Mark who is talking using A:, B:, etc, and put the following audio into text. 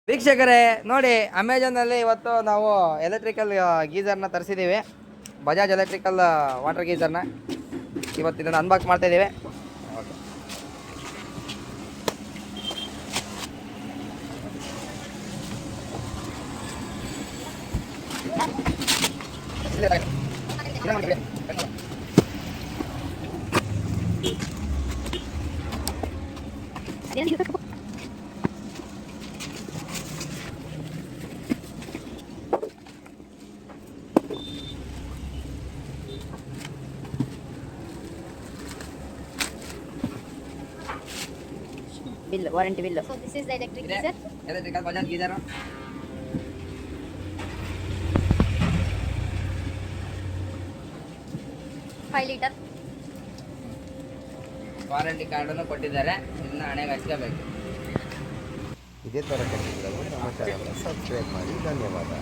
A: ವೀಕ್ಷಕರೇ ನೋಡಿ, ಅಮೆಜಾನಲ್ಲಿ ಇವತ್ತು ನಾವು ಎಲೆಕ್ಟ್ರಿಕಲ್ ಗೀಝರ್ನ ತರಿಸಿದ್ದೀವಿ. ಬಜಾಜ್ ಎಲೆಕ್ಟ್ರಿಕಲ್ ವಾಟರ್ ಗೀಝರ್ನ ಇವತ್ತು ಇದನ್ನು ಅನ್ಬಾಕ್ಸ್ ಮಾಡ್ತಾ ಇದ್ದೀವಿ.
B: Bill, warranty bill.
C: So this is the electric geyser.
A: Electrical Bajaj geyser
C: 5 liter.
A: Warranty ಕಾರ್ಡನ್ನು ಕೊಟ್ಟಿದ್ದಾರೆ. ಇದನ್ನ ಹಣೆಗೆ ಹಚ್ಕೋಬೇಕು.
D: ಇದೇ ಥರ ಕಂಡು ನಮ್ಮ ಚಾನಲ್ನ ಸಬ್ಸ್ಕ್ರೈಬ್ ಮಾಡಿ. ಧನ್ಯವಾದ.